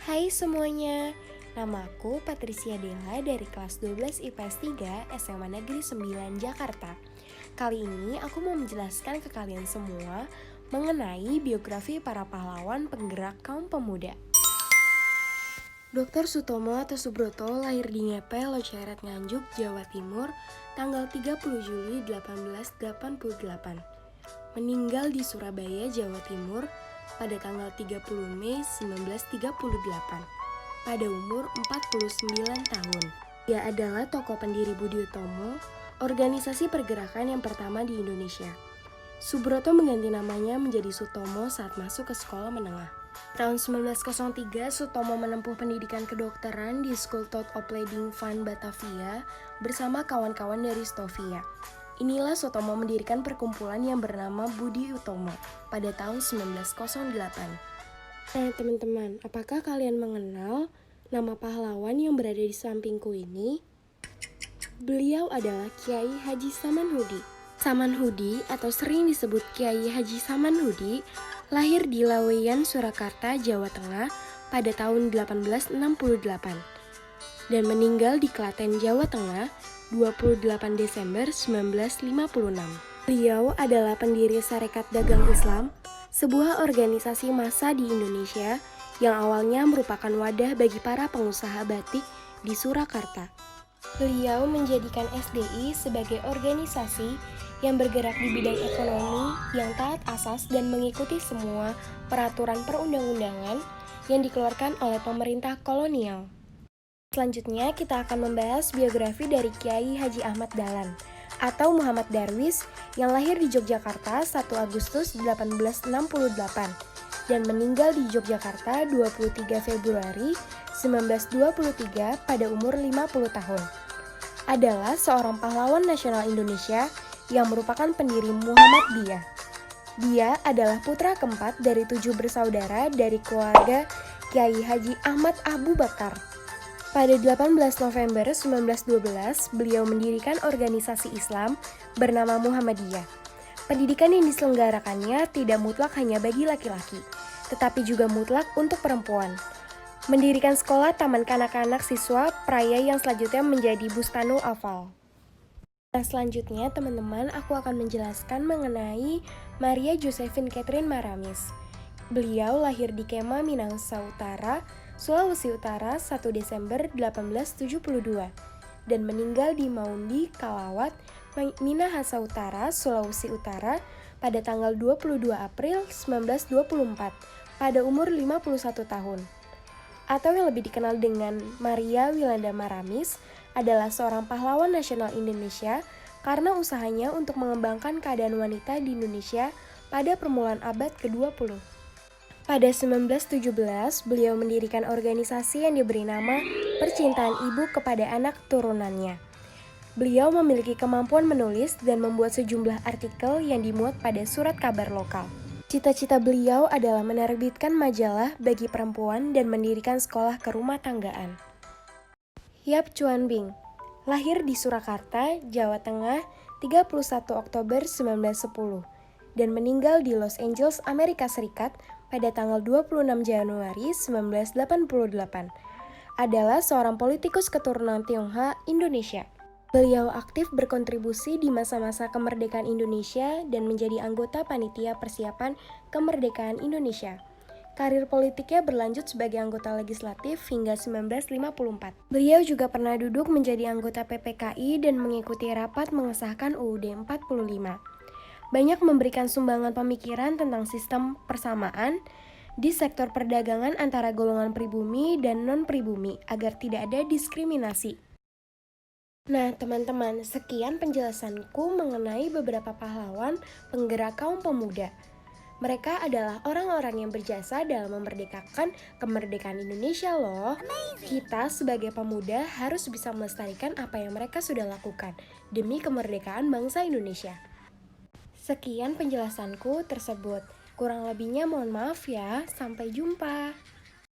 Hai semuanya, nama aku Patricia Della dari kelas 12 IPS 3 SMA Negeri 9 Jakarta. Kali ini aku mau menjelaskan ke kalian semua mengenai biografi para pahlawan penggerak kaum pemuda. Dr. Sutomo atau Subroto lahir di Ngepe, Loceret, Nganjuk, Jawa Timur, tanggal 30 Juli 1888. Meninggal di Surabaya, Jawa Timur, pada tanggal 30 Mei 1938, pada umur 49 tahun. Dia adalah tokoh pendiri Budi Utomo, organisasi pergerakan yang pertama di Indonesia. Subroto mengganti namanya menjadi Sutomo saat masuk ke sekolah menengah. Tahun 1903, Sutomo menempuh pendidikan kedokteran di School of Opleiding van Batavia bersama kawan-kawan dari Stovia. Inilah Sutomo mendirikan perkumpulan yang bernama Budi Utomo pada tahun 1908. Nah teman-teman, apakah kalian mengenal nama pahlawan yang berada di sampingku ini? Beliau adalah Kiai Haji Samanhudi. Samanhudi atau sering disebut Kiai Haji Samanhudi lahir di Laweyan, Surakarta, Jawa Tengah pada tahun 1868 dan meninggal di Klaten, Jawa Tengah 28 Desember 1956. Beliau adalah pendiri Sarekat Dagang Islam, sebuah organisasi massa di Indonesia yang awalnya merupakan wadah bagi para pengusaha batik di Surakarta. Beliau menjadikan SDI sebagai organisasi yang bergerak di bidang ekonomi yang taat asas dan mengikuti semua peraturan perundang-undangan yang dikeluarkan oleh pemerintah kolonial. Selanjutnya kita akan membahas biografi dari Kiai Haji Ahmad Dahlan atau Muhammad Darwis yang lahir di Yogyakarta 1 Agustus 1868 dan meninggal di Yogyakarta 23 Februari 1923 pada umur 50 tahun. Adalah seorang pahlawan nasional Indonesia yang merupakan pendiri Muhammadiyah. Dia adalah putra keempat dari 7 bersaudara dari keluarga Kiai Haji Ahmad Abu Bakar. Pada 18 November 1912, beliau mendirikan organisasi Islam bernama Muhammadiyah. Pendidikan yang diselenggarakannya tidak mutlak hanya bagi laki-laki, tetapi juga mutlak untuk perempuan. Mendirikan sekolah taman kanak-kanak siswa Praya yang selanjutnya menjadi Bustanu Afal. Nah, selanjutnya teman-teman, aku akan menjelaskan mengenai Maria Josephine Catherine Maramis. Beliau lahir di Kema, Minahasa Utara, Sulawesi Utara 1 Desember 1872 dan meninggal di Maundi, Kalawat, Minahasa Utara, Sulawesi Utara pada tanggal 22 April 1924 pada umur 51 tahun. Atau yang lebih dikenal dengan Maria Wilanda Maramis adalah seorang pahlawan nasional Indonesia karena usahanya untuk mengembangkan keadaan wanita di Indonesia pada permulaan abad ke-20. Pada 1917, beliau mendirikan organisasi yang diberi nama Percintaan Ibu kepada Anak Turunannya. Beliau memiliki kemampuan menulis dan membuat sejumlah artikel yang dimuat pada surat kabar lokal. Cita-cita beliau adalah menerbitkan majalah bagi perempuan dan mendirikan sekolah kerumah tanggaan. Yap Chuan Bing, lahir di Surakarta, Jawa Tengah, 31 Oktober 1910 dan meninggal di Los Angeles, Amerika Serikat pada tanggal 26 Januari 1988. Adalah seorang politikus keturunan Tionghoa Indonesia. Beliau aktif berkontribusi di masa-masa kemerdekaan Indonesia dan menjadi anggota panitia persiapan kemerdekaan Indonesia. Karir politiknya berlanjut sebagai anggota legislatif hingga 1954. Beliau juga pernah duduk menjadi anggota PPKI dan mengikuti rapat mengesahkan UUD 45. Banyak memberikan sumbangan pemikiran tentang sistem persamaan di sektor perdagangan antara golongan pribumi dan non-pribumi agar tidak ada diskriminasi. Nah teman-teman, sekian penjelasanku mengenai beberapa pahlawan penggerak kaum pemuda. Mereka adalah orang-orang yang berjasa dalam memerdekakan kemerdekaan Indonesia loh. Kita sebagai pemuda harus bisa melestarikan apa yang mereka sudah lakukan demi kemerdekaan bangsa Indonesia. Sekian penjelasanku tersebut. Kurang lebihnya mohon maaf ya. Sampai jumpa.